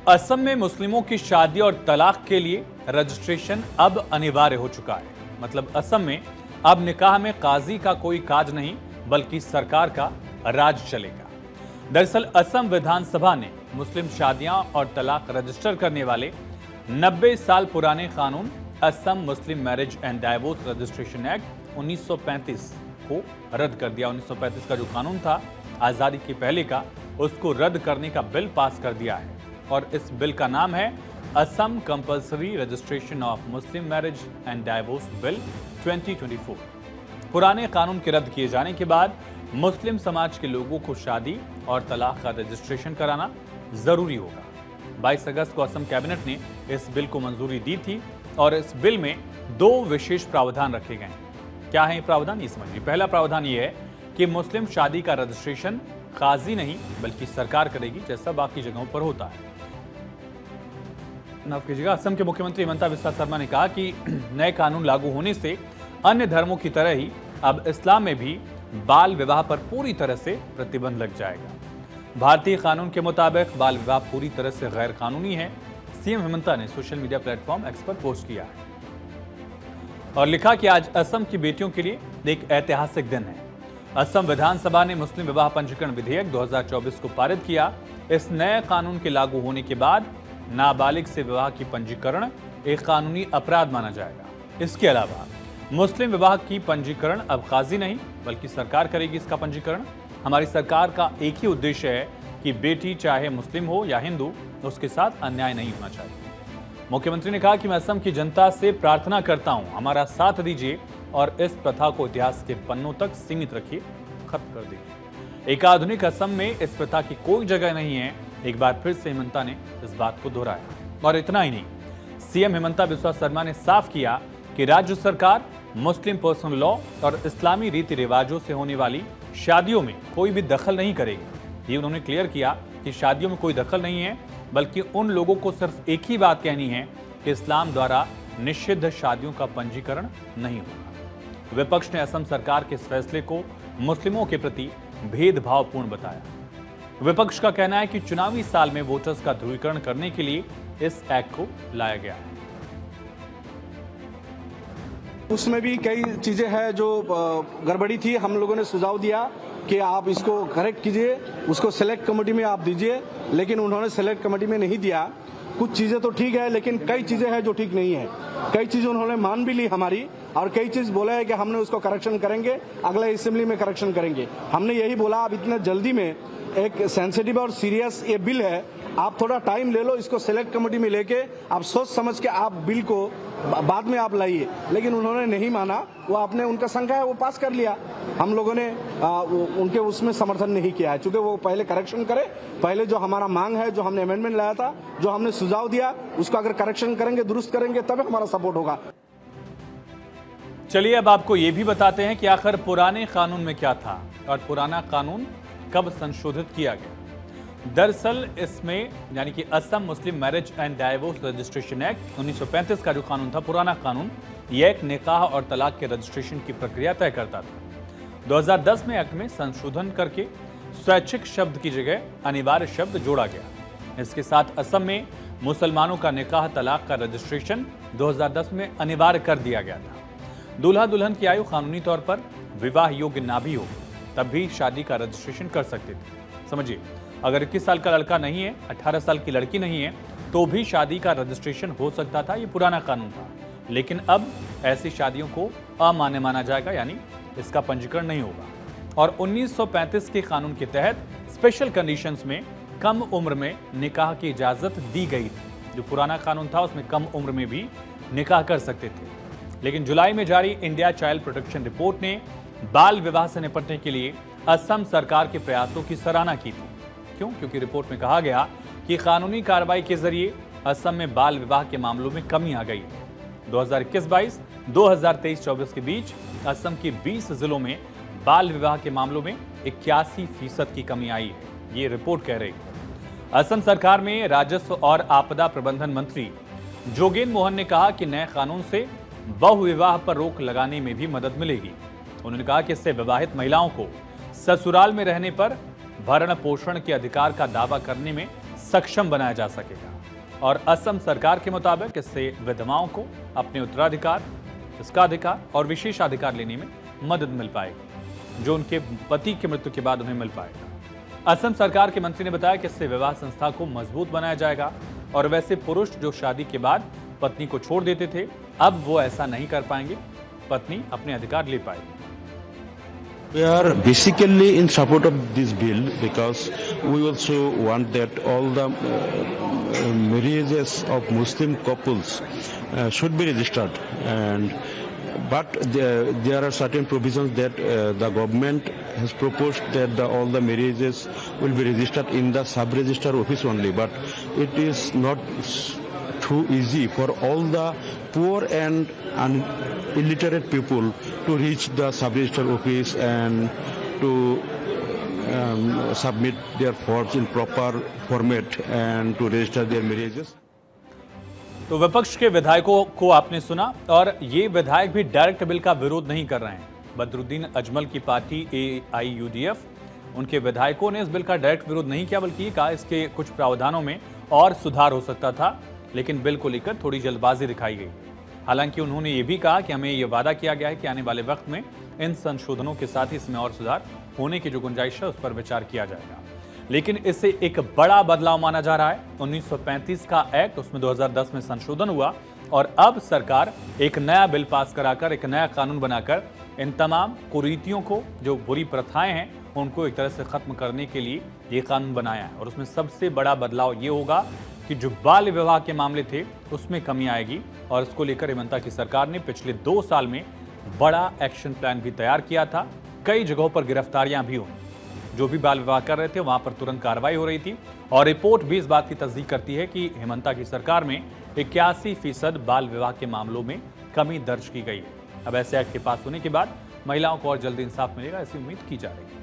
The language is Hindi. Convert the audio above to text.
असम में मुस्लिमों की शादी और तलाक के लिए रजिस्ट्रेशन अब अनिवार्य हो चुका है। मतलब असम में अब निकाह में काजी का कोई काज नहीं, बल्कि सरकार का राज चलेगा। दरअसल असम विधानसभा ने मुस्लिम शादियां और तलाक रजिस्टर करने वाले 90 साल पुराने कानून असम मुस्लिम marriage and divorce registration act 1935 को रद्द कर दिया। 1935 का जो कानून था आजादी के पहले का, उसको रद्द करने का बिल पास कर दिया है और इस बिल का नाम है Assam compulsory registration of Muslim marriage and divorce bill 2024। पुराने कानून के रद्द किए जाने के बाद मुस्लिम समाज के लोगों को शादी और तलाक का रजिस्ट्रेशन कराना जरूरी होगा। 22 अगस्त को असम कैबिनेट ने इस बिल को मंजूरी दी थी और इस बिल में 2 विशेष प्रावधान रखे गए हैं। क्या है ये प्रावधान, ये समझिए। पहला प्रावधान ये है कि मुस्लिम शादी का रजिस्ट्रेशन काजी नहीं बल्कि सरकार करेगी, जैसा बाकी जगहों पर होता है। माफ कीजिएगा, असम के मुख्यमंत्री हिमंता बिस्वा शर्मा ने कहा कि नए कानून लागू होने से अन्य धर्मों की तरह ही अब इस्लाम में भी बाल विवाह पर पूरी तरह से प्रतिबंध लग जाएगा। भारतीय कानून के मुताबिक बाल विवाह पूरी तरह से गैर कानूनी है। सीएम हिमंता ने सोशल मीडिया प्लेटफॉर्म एक्स पर पोस्ट किया है और लिखा कि आज असम की बेटियों के लिए एक ऐतिहासिक दिन है। असम विधानसभा ने मुस्लिम विवाह पंजीकरण विधेयक 2024 को पारित किया। इस नए कानून के लागू होने के बाद नाबालिग से विवाह की पंजीकरण एक कानूनी अपराध माना जाएगा। इसके अलावा मुस्लिम विवाह की पंजीकरण अब काजी नहीं बल्कि सरकार करेगी इसका पंजीकरण। हमारी सरकार का एक ही उद्देश्य है कि बेटी चाहे मुस्लिम हो या हिंदू, उसके साथ अन्याय नहीं होना चाहिए। मुख्यमंत्री ने कहा कि मैं असम की जनता से प्रार्थना करता हूं, हमारा साथ दीजिए और इस प्रथा को इतिहास के पन्नों तक सीमित रखिए, खत्म कर दीजिए। एक आधुनिक असम में इस प्रथा की कोई जगह नहीं है। एक बार फिर से हिमंता ने इस बात को दोहराया। और इतना ही नहीं, सीएम हिमंता बिस्वा शर्मा ने साफ किया कि राज्य सरकार मुस्लिम पर्सनल लॉ और इस्लामी रीति रिवाजों से होने वाली शादियों में कोई भी दखल नहीं करेगी। ये उन्होंने क्लियर किया कि शादियों में कोई दखल नहीं है, बल्कि उन लोगों को सिर्फ एक ही बात कहनी है कि इस्लाम द्वारा निषिद्ध शादियों का पंजीकरण नहीं होगा। विपक्ष ने असम सरकार के इस फैसले को मुस्लिमों के प्रति भेदभावपूर्ण बताया। विपक्ष का कहना है कि चुनावी साल में वोटर्स का ध्रुवीकरण करने के लिए इस एक्ट को लाया गया है। उसमें भी कई चीजें हैं जो गड़बड़ी थी। हम लोगों ने सुझाव दिया कि आप इसको करेक्ट कीजिए, उसको सेलेक्ट कमेटी में आप दीजिए, लेकिन उन्होंने सेलेक्ट कमेटी में नहीं दिया। कुछ चीजें तो ठीक है, लेकिन कई चीजें हैं जो ठीक नहीं है। कई चीजें उन्होंने मान भी ली हमारी, और कई चीज बोला है कि हमने उसको करेक्शन करेंगे, अगले असेंबली में करेक्शन करेंगे। हमने यही बोला, अब इतने जल्दी में एक सेंसिटिव और सीरियस ये बिल है, आप थोड़ा टाइम ले लो, इसको सेलेक्ट कमेटी में लेके आप सोच समझ के आप बिल को बाद में आप लाइए। लेकिन उन्होंने नहीं माना, वो आपने उनका संख्या है वो पास कर लिया। हम लोगों ने उनके उसमें समर्थन नहीं किया है, चूंकि वो पहले करेक्शन करे। पहले जो हमारा मांग है, जो हमने अमेंडमेंट लाया था, जो हमने सुझाव दिया, उसको अगर करेक्शन करेंगे, दुरुस्त करेंगे, तब हमारा सपोर्ट होगा। चलिए अब आपको ये भी बताते हैं कि आखिर पुराने कानून में क्या था और पुराना कानून कब संशोधित किया गया। दरअसल इसमें यानी कि असम मुस्लिम marriage and divorce registration act 1935 का जो कानून था, पुराना कानून, यह एक निकाह और तलाक के रजिस्ट्रेशन की प्रक्रिया तय करता था। 2010 में एक्ट में संशोधन करके स्वैच्छिक शब्द की जगह अनिवार्य शब्द जोड़ा गया। इसके साथ असम में मुसलमानों का निकाह तलाक का रजिस्ट्रेशन 2010 में अनिवार्य कर दिया गया था। दूल्हा दुल्हन की आयु कानूनी तौर पर विवाह योग्य ना भी हो तब भी शादी का रजिस्ट्रेशन कर सकते थे। समझिए, अगर 21 साल का लड़का नहीं है, 18 साल की लड़की नहीं है, तो भी शादी का रजिस्ट्रेशन हो सकता था। ये पुराना कानून था। लेकिन अब ऐसी शादियों को अमान्य माना जाएगा, यानी इसका पंजीकरण नहीं होगा। और 1935 के कानून के तहत स्पेशल कंडीशंस में कम उम्र में निकाह की इजाजत दी गई थी। जो पुराना कानून था उसमें कम उम्र में भी निकाह कर सकते थे। लेकिन जुलाई में जारी इंडिया चाइल्ड प्रोटेक्शन रिपोर्ट ने बाल विवाह से निपटने के लिए असम सरकार के प्रयासों की सराहना की थी। क्यों? क्योंकि रिपोर्ट में कहा गया कि कानूनी कार्रवाई के जरिए असम में बाल विवाह के मामलों में कमी आ गई है। 2021-22, 2023-24 के बीच असम के 20 जिलों में बाल विवाह के मामलों में 81% की कमी आई है, ये रिपोर्ट कह रही है। असम सरकार में राजस्व और आपदा प्रबंधन मंत्री जोगेन मोहन ने कहा कि नए कानून से बहुविवाह पर रोक लगाने में भी मदद मिलेगी। उन्होंने कहा कि इससे विवाहित महिलाओं को ससुराल में रहने पर भरण पोषण के अधिकार का दावा करने में सक्षम बनाया जा सकेगा। और असम सरकार के मुताबिक इससे विधवाओं को अपने उत्तराधिकार, इसका अधिकार और विशेषाधिकार लेने में मदद मिल पाएगी, जो उनके पति की मृत्यु के बाद उन्हें मिल पाएगा। असम सरकार के मंत्री ने बताया कि इससे विवाह संस्था को मजबूत बनाया जाएगा और वैसे पुरुष जो शादी के बाद पत्नी को छोड़ देते थे, अब वो ऐसा नहीं कर पाएंगे, पत्नी अपने अधिकार ले पाएगी। We are basically in support of this bill because we also want that all the marriages of Muslim couples should be registered, but there are certain provisions that the government has proposed that all the marriages will be registered in the sub-register office only, but it is not too easy for all the poor and illiterate people to reach the sub-register office and to submit their forms in proper format and to register their marriages. तो विपक्ष के विधायकों को आपने सुना, और ये विधायक भी डायरेक्ट बिल का विरोध नहीं कर रहे हैं। बदरुद्दीन अजमल की पार्टी AIUDF, उनके विधायकों ने इस बिल का डायरेक्ट विरोध नहीं किया, बल्कि कहा इसके कुछ प्रावधानों में और सुधार हो सकता था, लेकिन बिल को लेकर थोड़ी जल्दबाजी दिखाई गई। हालांकि उन्होंने ये भी कहा कि हमें ये वादा किया गया है कि आने वाले वक्त में इन संशोधनों के साथ ही इसमें और सुधार होने की जो गुंजाइश है उस पर विचार किया जाएगा। लेकिन इससे एक बड़ा बदलाव माना जा रहा है। 1935 का एक्ट, उसमें 2010 में संशोधन हुआ और अब सरकार एक नया बिल पास कराकर, एक नया कानून बनाकर इन तमाम कुरीतियों को, जो बुरी प्रथाएं हैं, उनको एक तरह से खत्म करने के लिए ये कानून बनाया है। और उसमें सबसे बड़ा बदलाव ये होगा कि जो बाल विवाह के मामले थे उसमें कमी आएगी, और इसको लेकर हेमंता की सरकार ने पिछले 2 साल में बड़ा एक्शन प्लान भी तैयार किया था। कई जगहों पर गिरफ्तारियां भी हुई, जो भी बाल विवाह कर रहे थे वहां पर तुरंत कार्रवाई हो रही थी। और रिपोर्ट भी इस बात की तस्दीक करती है कि हेमंता की सरकार में 81% बाल विवाह के मामलों में कमी दर्ज की गई है। अब ऐसे एक्ट के पास होने के बाद महिलाओं को और जल्दी इंसाफ मिलेगा, ऐसी उम्मीद की जा रही है।